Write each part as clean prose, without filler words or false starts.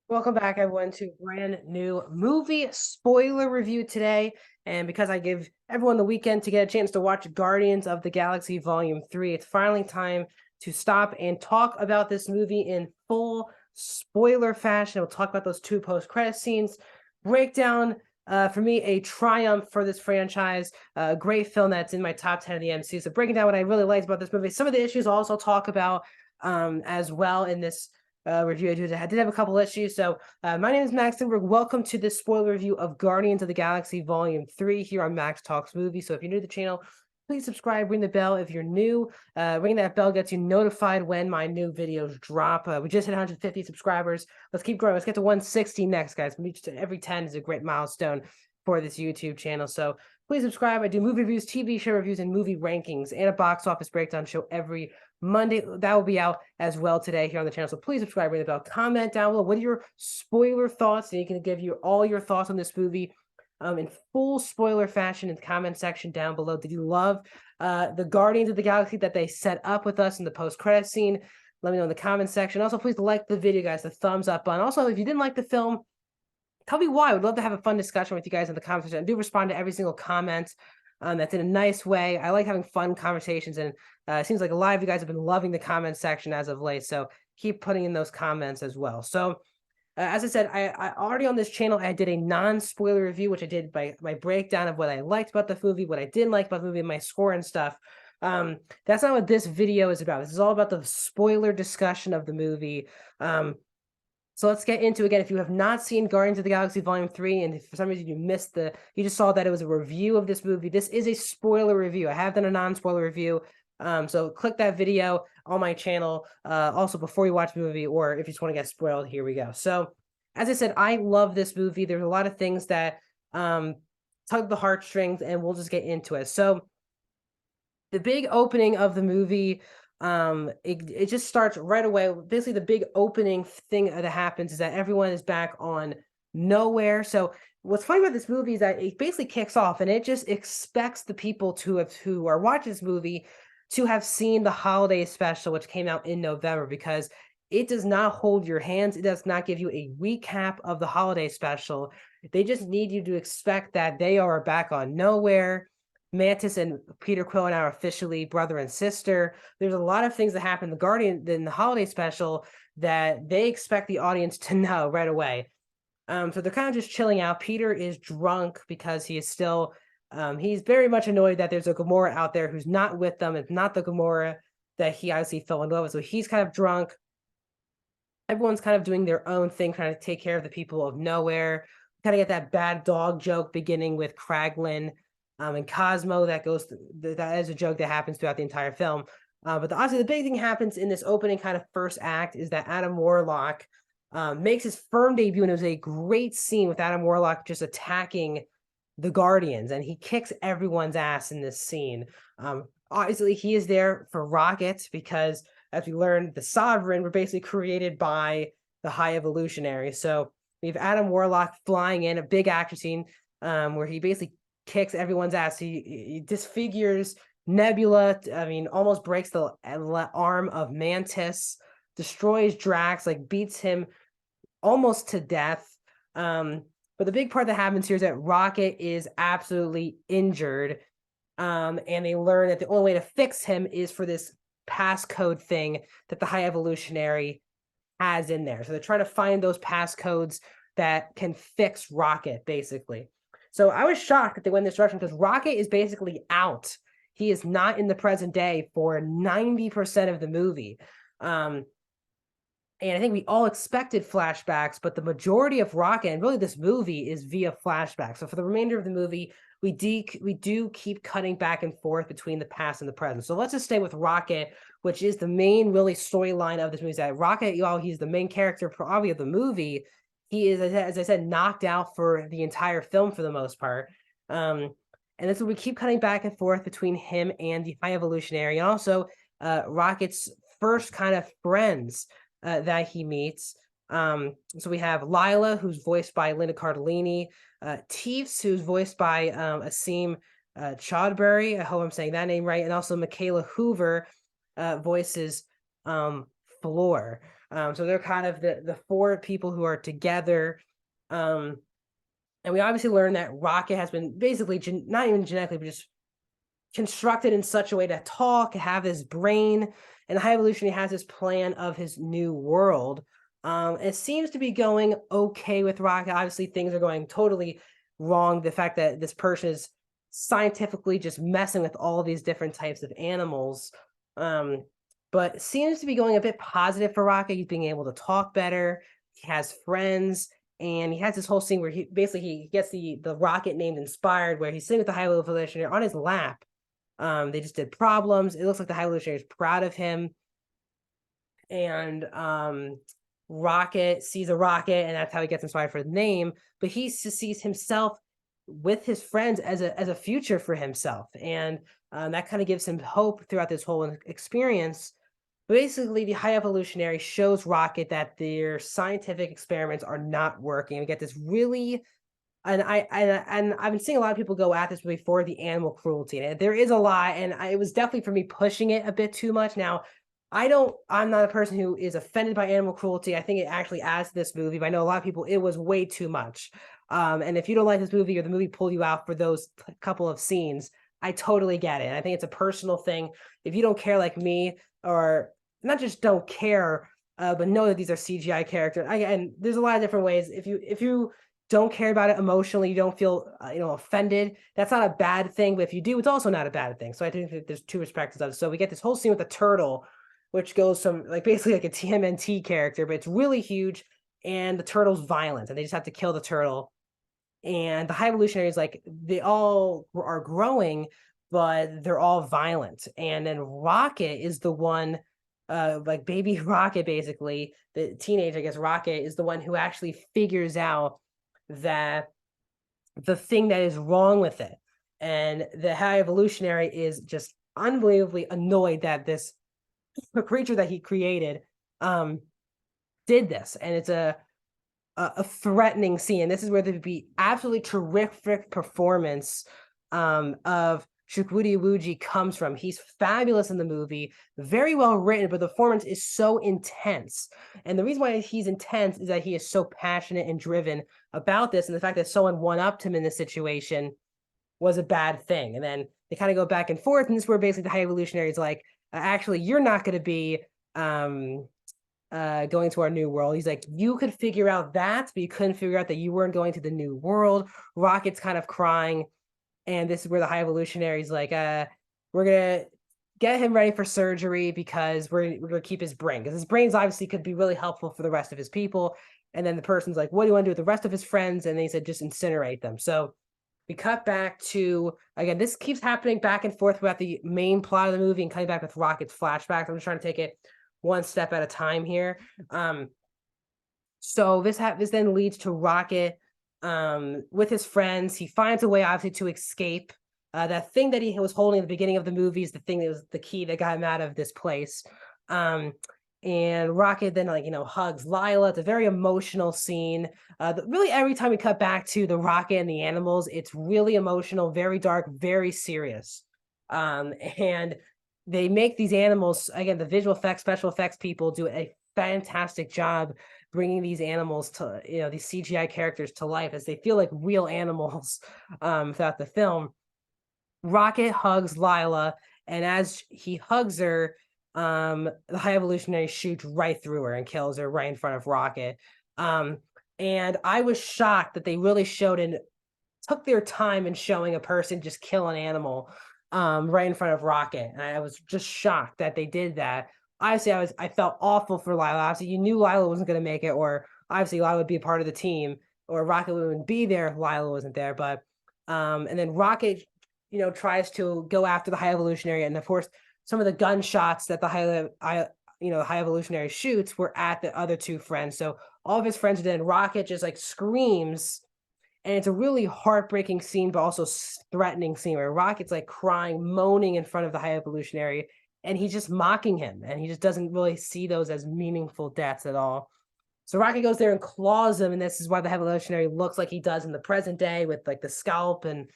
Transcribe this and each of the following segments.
Welcome back, everyone, to a brand new movie spoiler review today. And because I give everyone the weekend to get a chance to watch Guardians of the Galaxy Volume 3, it's finally time to stop and talk about this movie in full spoiler fashion. We'll talk about those two post-credit scenes, breakdown. For me, a triumph for this franchise, a great film that's in my top 10 of the MCU. So breaking down what I really liked about this movie, some of the issues I'll also talk about as well in this review. I did have a couple issues. So my name is Max Lindberg. Welcome to this spoiler review of Guardians of the Galaxy Volume 3 here on Max Talks Movie. So if you're new to the channel, please subscribe, ring the bell. If you're new, ringing that bell gets you notified when my new videos drop. We just hit 150 subscribers. Let's keep growing. Let's get to 160 next, guys. Every 10 is a great milestone for this YouTube channel. So please subscribe. I do movie reviews, TV show reviews, and movie rankings, and a box office breakdown show every Monday. That will be out as well today here on the channel. So please subscribe, ring the bell, comment down below. What are your spoiler thoughts? And you can give you all your thoughts on this movie in full spoiler fashion in the comment section down below. Did you love the Guardians of the Galaxy that they set up with us in the post-credit scene? Let me know in the comment section. Also, please like the video, guys, the thumbs up button. Also, if you didn't like the film, tell me why. I would love to have a fun discussion with you guys in the comment section. I do respond to every single comment. That's in a nice way. I like having fun conversations, and it seems like a lot of you guys have been loving the comment section as of late. So keep putting in those comments as well. So as I said, I already on this channel, I did a non-spoiler review, which I did by my breakdown of what I liked about the movie, what I didn't like about the movie, my score and stuff. That's not what this video is about. This is all about the spoiler discussion of the movie. So let's get into it again. If you have not seen Guardians of the Galaxy Volume 3, and if for some reason you just saw that it was a review of this movie, this is a spoiler review. I have done a non-spoiler review. So click that video on my channel also before you watch the movie, or if you just want to get spoiled, here we go. So as I said, I love this movie. There's a lot of things that tug the heartstrings, and we'll just get into it. So the big opening of the movie, it just starts right away. Basically, the big opening thing that happens is that everyone is back on nowhere. So what's funny about this movie is that it basically kicks off, and it just expects the people who are watching this movie to have seen the holiday special, which came out in November, because it does not hold your hands. It does not give you a recap of the holiday special. They just need you to expect that they are back on nowhere. Mantis and Peter Quill are now officially brother and sister. There's a lot of things that happen in the holiday special that they expect the audience to know right away. So they're kind of just chilling out. Peter is drunk because he is still he's very much annoyed that there's a Gamora out there who's not with them. It's not the Gamora that he obviously fell in love with. So he's kind of drunk. Everyone's kind of doing their own thing, trying to take care of the people of nowhere. Kind of get that bad dog joke beginning with Kraglin and Cosmo that is a joke that happens throughout the entire film. But honestly, the big thing happens in this opening kind of first act is that Adam Warlock makes his firm debut, and it was a great scene with Adam Warlock just attacking the Guardians, and he kicks everyone's ass in this scene. Obviously, he is there for Rocket because, as we learned, the Sovereign were basically created by the High Evolutionary. So we have Adam Warlock flying in, a big action scene where he basically kicks everyone's ass. He disfigures Nebula. I mean, almost breaks the arm of Mantis, destroys Drax, like beats him almost to death. But the big part that happens here is that Rocket is absolutely injured. And they learn that the only way to fix him is for this passcode thing that the High Evolutionary has in there. So they're trying to find those passcodes that can fix Rocket, basically. So I was shocked that they went in this direction because Rocket is basically out. He is not in the present day for 90% of the movie. And I think we all expected flashbacks, but the majority of Rocket, and really this movie, is via flashbacks. So for the remainder of the movie, we do keep cutting back and forth between the past and the present. So let's just stay with Rocket, which is the main really storyline of this movie. Is that Rocket, he's the main character probably of the movie. He is, as I said, knocked out for the entire film for the most part. And that's what we keep cutting back and forth between him and the High Evolutionary, and also Rocket's first kind of friends that he meets. So we have Lila, who's voiced by Linda Cardellini, Teefs, who's voiced by Asim Chaudhary. I hope I'm saying that name right, and also Michaela Hoover voices Floor. So they're kind of the four people who are together. And we obviously learn that Rocket has been basically not even genetically, but just constructed in such a way to talk, have his brain, and the High Evolutionary has this plan of his new world. It seems to be going okay with Rocket. Obviously, things are going totally wrong. The fact that this person is scientifically just messing with all these different types of animals. But it seems to be going a bit positive for Rocket. He's being able to talk better. He has friends. And he has this whole scene where he gets the rocket named Inspired, where he's sitting with the High Evolutionary on his lap. They just did problems. It looks like the High Evolutionary is proud of him. And Rocket sees a rocket, and that's how he gets inspired for the name. But he sees himself with his friends as a future for himself, and that kind of gives him hope throughout this whole experience. Basically, the High Evolutionary shows Rocket that their scientific experiments are not working. We get this really, and I've been seeing a lot of people go at this movie for the animal cruelty, and there is a lot, and it was definitely for me pushing it a bit too much. Now, I'm not a person who is offended by animal cruelty. I think it actually adds to this movie, but I know a lot of people, it was way too much. And if you don't like this movie or the movie pulled you out for those couple of scenes, I totally get it. I think it's a personal thing. If you don't care like me, or not just don't care, but know that these are CGI characters. And there's a lot of different ways. If you don't care about it emotionally, you don't feel offended, that's not a bad thing. But if you do, it's also not a bad thing. So I think that there's two perspectives of it. So we get this whole scene with the turtle, which goes from basically like a TMNT character, but it's really huge, and the turtle's violent, and they just have to kill the turtle. And the High Evolutionary is like, they all are growing, but they're all violent. And then Rocket is the one, like baby Rocket, basically, the teenage, I guess, Rocket is the one who actually figures out that the thing that is wrong with it. And the High Evolutionary is just unbelievably annoyed that this creature that he created did this. And it's a threatening scene. This is where there would be absolutely terrific performance of Chukwudi Iwuji comes from. He's fabulous in the movie, very well written, but the performance is so intense. And the reason why he's intense is that he is so passionate and driven about this, and the fact that someone one-upped him in this situation was a bad thing. And then they kind of go back and forth, and this is where basically the High Evolutionary is like, actually, you're not going to be going to our new world. He's like, you could figure out that, but you couldn't figure out that you weren't going to the new world. Rocket's kind of crying. And this is where the High Evolutionary is like, we're going to get him ready for surgery because we're going to keep his brain. Because his brains obviously could be really helpful for the rest of his people. And then the person's like, what do you want to do with the rest of his friends? And they said, just incinerate them. So we cut back to, again, this keeps happening back and forth about the main plot of the movie and coming back with Rocket's flashbacks. I'm just trying to take it one step at a time here. So this then leads to Rocket with his friends. He finds a way, obviously, to escape. That thing that he was holding at the beginning of the movie is the thing that was the key that got him out of this place. And Rocket then, hugs Lila. It's a very emotional scene. Really, every time we cut back to the Rocket and the animals, it's really emotional, very dark, very serious. And they make these animals, again, the visual effects, special effects people do a fantastic job bringing these animals to, these CGI characters to life as they feel like real animals throughout the film. Rocket hugs Lila, and as he hugs her, the High Evolutionary shoots right through her and kills her right in front of Rocket. And I was shocked that they really showed and took their time in showing a person just kill an animal right in front of Rocket. And I was just shocked that they did that. Obviously, I felt awful for Lila. Obviously, you knew Lila wasn't going to make it, or obviously Lila would be a part of the team, or Rocket wouldn't be there if Lila wasn't there. But and then Rocket, tries to go after the High Evolutionary, and of course, some of the gunshots that the High Evolutionary shoots were at the other two friends. So all of his friends did. Rocket just screams, and it's a really heartbreaking scene, but also threatening scene where Rocket's crying, moaning in front of the High Evolutionary, and he's just mocking him, and he just doesn't really see those as meaningful deaths at all. So Rocket goes there and claws him, and this is why the High Evolutionary looks like he does in the present day with the scalp and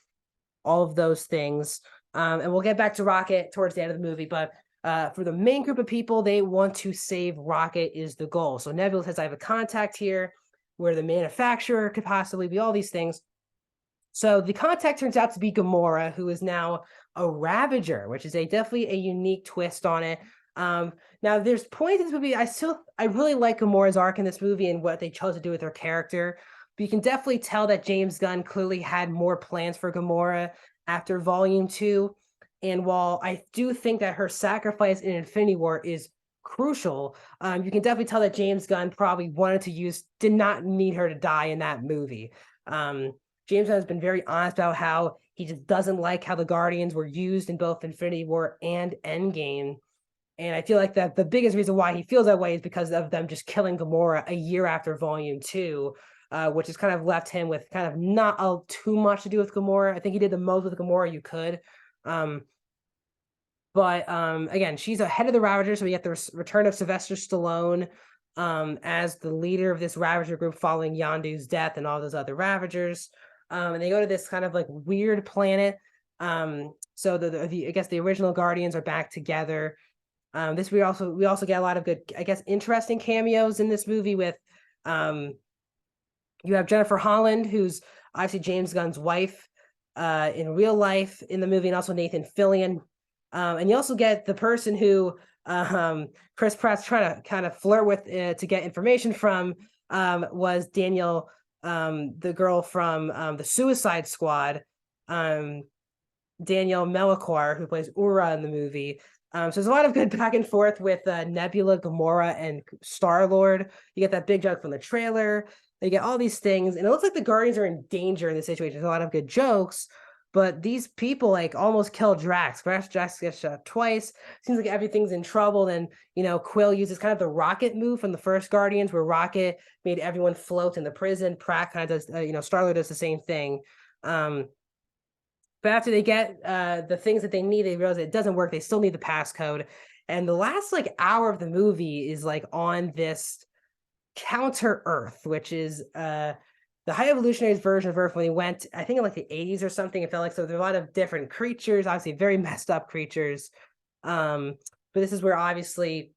all of those things. And we'll get back to Rocket towards the end of the movie, but For the main group of people, they want to save Rocket is the goal. So Nebula says, I have a contact here where the manufacturer could possibly be, all these things. So the contact turns out to be Gamora, who is now a Ravager, which is definitely a unique twist on it. Now there's points in this movie, I really like Gamora's arc in this movie and what they chose to do with her character. But you can definitely tell that James Gunn clearly had more plans for Gamora after Volume 2. And while I do think that her sacrifice in Infinity War is crucial, you can definitely tell that James Gunn probably did not need her to die in that movie. James Gunn has been very honest about how he just doesn't like how the Guardians were used in both Infinity War and Endgame. And I feel like that the biggest reason why he feels that way is because of them just killing Gamora a year after Volume 2, which has kind of left him with kind of not too much to do with Gamora. I think he did the most with Gamora you could. But again, she's ahead of the Ravagers, so we get the return of Sylvester Stallone as the leader of this Ravager group following Yondu's death and all those other Ravagers. And they go to this kind of like weird planet. So I guess the original Guardians are back together. We also get a lot of good, I guess, interesting cameos in this movie with you have Jennifer Holland, who's obviously James Gunn's wife in real life in the movie, and also Nathan Fillion. And you also get the person who Chris Pratt's trying to kind of flirt with to get information from was Danielle, the girl from the Suicide Squad, Danielle Melchior, who plays Ura in the movie. So there's a lot of good back and forth with Nebula, Gamora, and Star-Lord. You get that big joke from the trailer. They get all these things, and it looks like the Guardians are in danger in this situation. There's a lot of good jokes, but these people like almost kill Drax. Drax gets shot twice. Seems like everything's in trouble. Then, Quill uses kind of the Rocket move from the first Guardians, where Rocket made everyone float in the prison. Pratt kind of does, Star-Lord does the same thing. But after they get the things that they need, they realize it doesn't work. They still need the passcode. And the last like hour of the movie is like on this Counter Earth, which is the High Evolutionaries version of Earth when they went, I think in like the 80s or something. It felt like, so there are a lot of different creatures, obviously very messed up creatures. But this is where obviously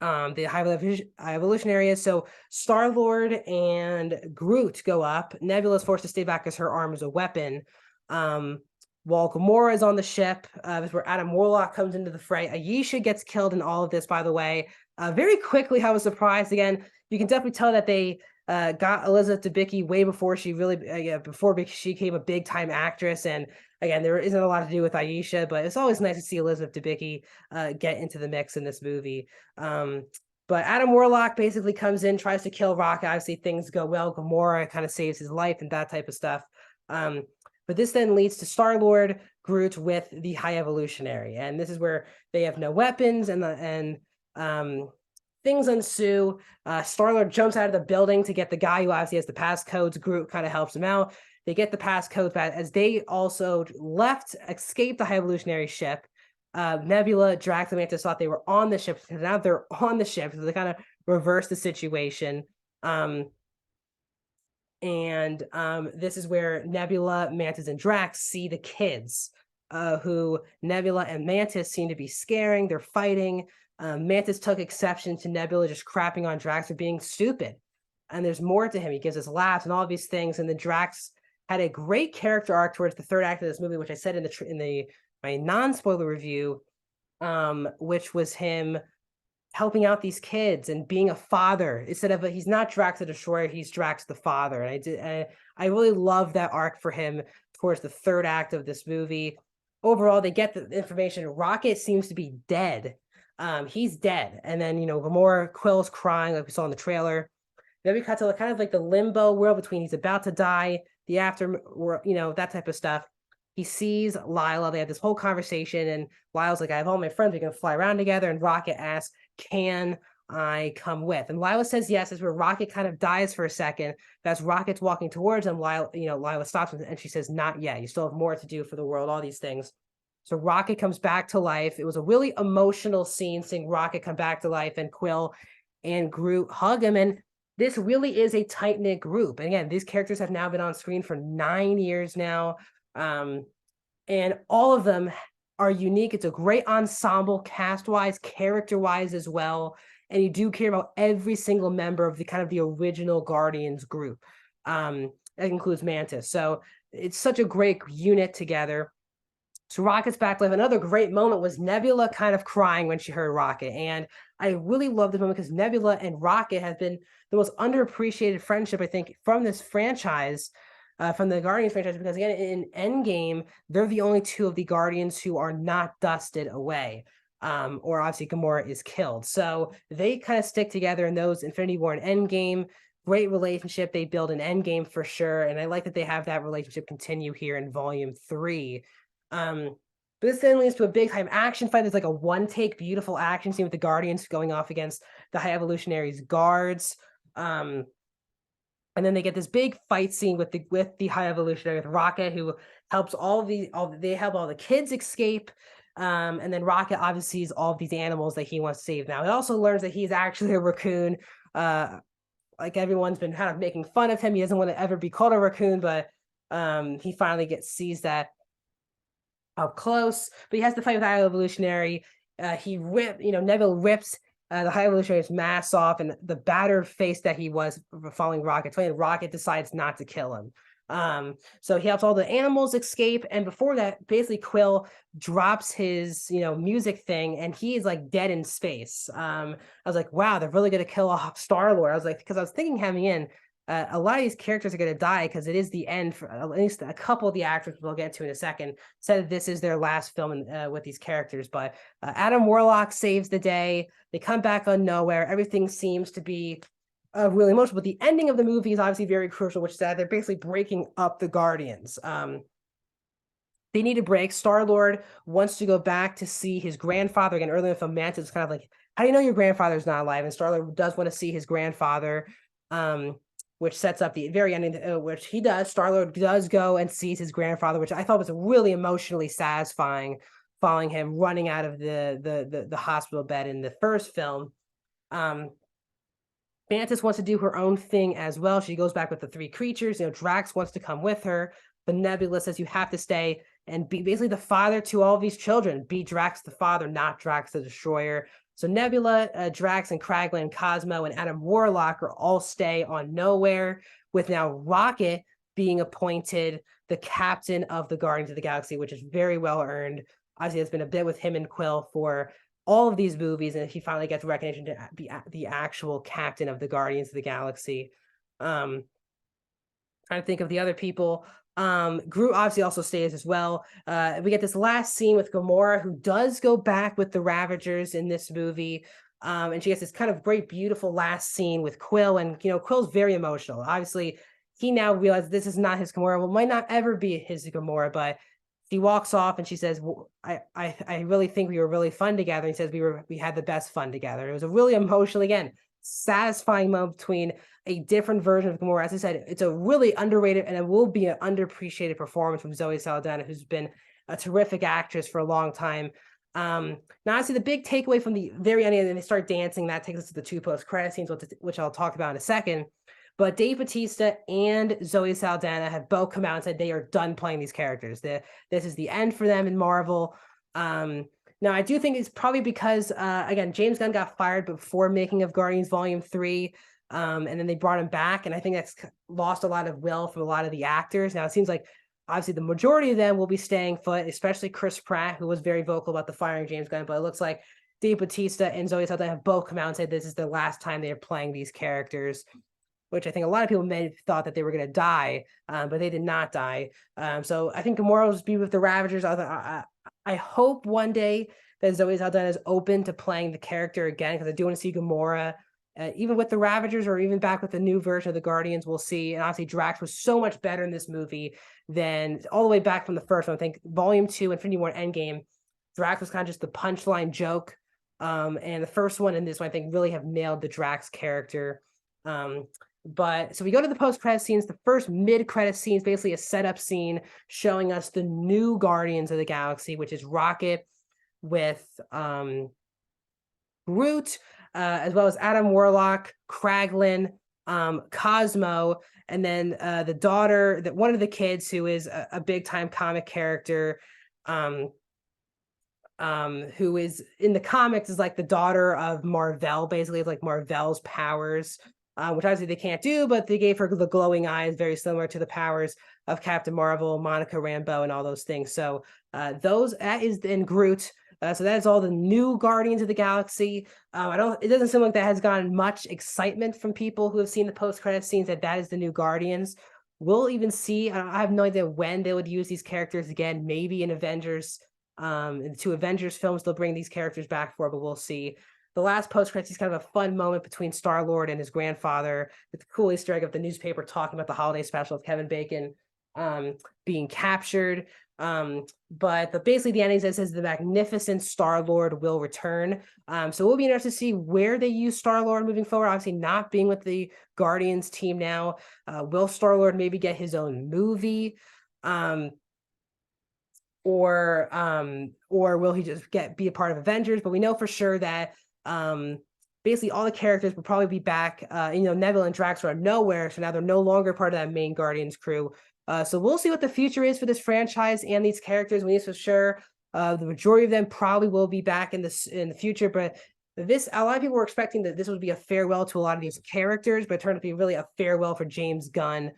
the High Evolutionary is. So Star-Lord and Groot go up. Nebula is forced to stay back as her arm is a weapon. While Gamora is on the ship, this is where Adam Warlock comes into the fray. Ayesha gets killed in all of this, by the way. Very quickly, I was surprised. Again, you can definitely tell that they got Elizabeth Debicki way before she really, before she became a big time actress. And again, there isn't a lot to do with Ayesha, but it's always nice to see Elizabeth Debicki get into the mix in this movie. But Adam Warlock basically comes in, tries to kill Rocket. Obviously, things go well. Gamora kind of saves his life and that type of stuff. But this then leads to Star-Lord, Groot with the High Evolutionary. And this is where they have no weapons and things ensue. Star-Lord jumps out of the building to get the guy who obviously has the passcodes. Groot kind of helps him out. They get the passcodes back as they also escaped the High Evolutionary ship. Nebula, Drax, and Mantis thought they were on the ship. Now they're on the ship, so they kind of reverse the situation. This is where Nebula, Mantis, and Drax see the kids, who Nebula and Mantis seem to be scaring. They're fighting. Mantis took exception to Nebula just crapping on Drax for being stupid. And there's more to him. He gives us laughs and all these things. And then Drax had a great character arc towards the third act of this movie, which I said in my non-spoiler review, which was him helping out these kids and being a father instead of he's not Drax the Destroyer, he's Drax the father. And I really love that arc for him towards the third act of this movie. Overall, they get the information. Rocket seems to be dead. He's dead. And then, Gamora, Quill's crying like we saw in the trailer. Then we cut to kind of like the limbo world between he's about to die, the after, that type of stuff. He sees Lila. They have this whole conversation, and Lila's like, I have all my friends. We can fly around together. And Rocket asks, can I come with? And Lila says yes. As where Rocket kind of dies for a second. As Rocket's walking towards him, Lila stops him, and she says, not yet. You still have more to do for the world, all these things. So Rocket comes back to life. It was a really emotional scene seeing Rocket come back to life, and Quill and Groot hug him. And this really is a tight-knit group. And again, these characters have now been on screen for 9 years now. And all of them are unique. It's a great ensemble, cast-wise, character-wise as well. And you do care about every single member of the kind of the original Guardians group. That includes Mantis. So it's such a great unit together. So Rocket's back live. Another great moment was Nebula kind of crying when she heard Rocket. And I really love this moment because Nebula and Rocket have been the most underappreciated friendship, I think, from this franchise, from the Guardians franchise, because again, in Endgame, they're the only two of the Guardians who are not dusted away. Or obviously Gamora is killed. So they kind of stick together in those Infinity War and Endgame. Great relationship they build in Endgame for sure. And I like that they have that relationship continue here in Volume 3. But this then leads to a big time action fight. There's like a one take beautiful action scene with the Guardians going off against the High Evolutionaries guards. And then they get this big fight scene with the High Evolutionary, with Rocket, who helps they help all the kids escape. And then Rocket obviously sees all of these animals that he wants to save. Now he also learns that he's actually a raccoon. Like everyone's been kind of making fun of him. He doesn't want to ever be called a raccoon, but he finally sees that up close. But he has to fight with High Evolutionary. Neville rips the High Evolutionary's mask off, and the battered face that he was following Rocket. And Rocket decides not to kill him. So he helps all the animals escape, and before that, basically Quill drops his music thing, and he is like dead in space. I was like, wow, they're really gonna kill off Star-Lord. I was like, because I was thinking having in a lot of these characters are going to die because it is the end for at least a couple of the actors we'll get to in a second. Said this is their last film with these characters, but Adam Warlock saves the day. They come back on nowhere. Everything seems to be really emotional, but the ending of the movie is obviously very crucial, which is that they're basically breaking up the Guardians. They need a break. Star-Lord wants to go back to see his grandfather again. Earlier in the film, Mantis is kind of like, how do you know your grandfather's not alive? And Star-Lord does want to see his grandfather. Which sets up the very ending, which he does. Star-Lord does go and sees his grandfather, which I thought was really emotionally satisfying, following him running out of the hospital bed in the first film. Mantis wants to do her own thing as well. She goes back with the three creatures. Drax wants to come with her, but Nebula says you have to stay and be basically the father to all of these children. Be Drax the father, not Drax the Destroyer. So Nebula, Drax, and Kraglin, Cosmo, and Adam Warlock are all stay on Nowhere, with now Rocket being appointed the captain of the Guardians of the Galaxy, which is very well earned. Obviously, it's been a bit with him and Quill for all of these movies, and he finally gets recognition to be the actual captain of the Guardians of the Galaxy. Trying to think of the other people. Groot obviously also stays as well. We get this last scene with Gamora, who does go back with the Ravagers in this movie. And she gets this kind of great, beautiful last scene with Quill. And, Quill's very emotional. Obviously, he now realizes this is not his Gamora. Well, might not ever be his Gamora, but he walks off and she says, well, I really think we were really fun together. He says we had the best fun together. It was a really emotional, again, satisfying moment between a different version of Gamora. As I said, it's a really underrated and it will be an underappreciated performance from Zoe Saldana, who's been a terrific actress for a long time. Now, honestly, the big takeaway from the very end, and they start dancing, that takes us to the two post-credit scenes, which I'll talk about in a second. But Dave Bautista and Zoe Saldana have both come out and said they are done playing these characters. This is the end for them in Marvel. Now, I do think it's probably because, again, James Gunn got fired before making of Guardians Volume 3, and then they brought him back, and I think that's lost a lot of will from a lot of the actors. Now, it seems like, obviously, the majority of them will be staying put, especially Chris Pratt, who was very vocal about the firing James Gunn, but it looks like Dave Bautista and Zoe Saldana have both come out and said this is the last time they are playing these characters, which I think a lot of people may have thought that they were going to die, but they did not die. So I think Gamora will be with the Ravagers. I hope one day that Zoe Saldana is open to playing the character again, because I do want to see Gamora, even with the Ravagers or even back with the new version of the Guardians. We'll see. And obviously, Drax was so much better in this movie than all the way back from the first one. I think Volume 2, Infinity War, Endgame, Drax was kind of just the punchline joke. And the first one and this one, I think, really have nailed the Drax character. But so we go to the post-credit scenes. The first mid-credit scene is basically a setup scene showing us the new Guardians of the Galaxy, which is Rocket with Groot, as well as Adam Warlock, Kraglin, Cosmo, and then the daughter, one of the kids who is a big-time comic character, who is in the comics is like the daughter of Mar-Vell, basically, like Mar-Vell's powers, which obviously they can't do, but they gave her the glowing eyes, very similar to the powers of Captain Marvel, Monica Rambeau, and all those things. So that is in Groot. So that is all the new Guardians of the Galaxy. It doesn't seem like that has gotten much excitement from people who have seen the post-credit scenes that is the new Guardians. We'll even see. I have no idea when they would use these characters again. Maybe in Avengers. In the 2 Avengers films, they'll bring these characters back for, but we'll see. The last post-credits is kind of a fun moment between Star-Lord and his grandfather, with the cool Easter egg of the newspaper talking about the holiday special of Kevin Bacon being captured. But basically the ending says the magnificent Star-Lord will return. So we'll be interested to see where they use Star-Lord moving forward. Obviously not being with the Guardians team now. Will Star-Lord maybe get his own movie? Or will he just be a part of Avengers? But we know for sure that basically all the characters will probably be back. Neville and Drax are nowhere, so now they're no longer part of that main Guardians crew. So we'll see what the future is for this franchise and these characters. We know for sure the majority of them probably will be back in the future, but a lot of people were expecting that this would be a farewell to a lot of these characters, but it turned out to be really a farewell for James Gunn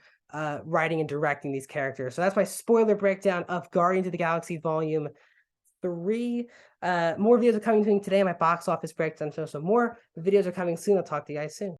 writing and directing these characters. So that's my spoiler breakdown of Guardians of the Galaxy Volume 3. More videos are coming today on my box office breakdown. So more videos are coming soon. I'll talk to you guys soon.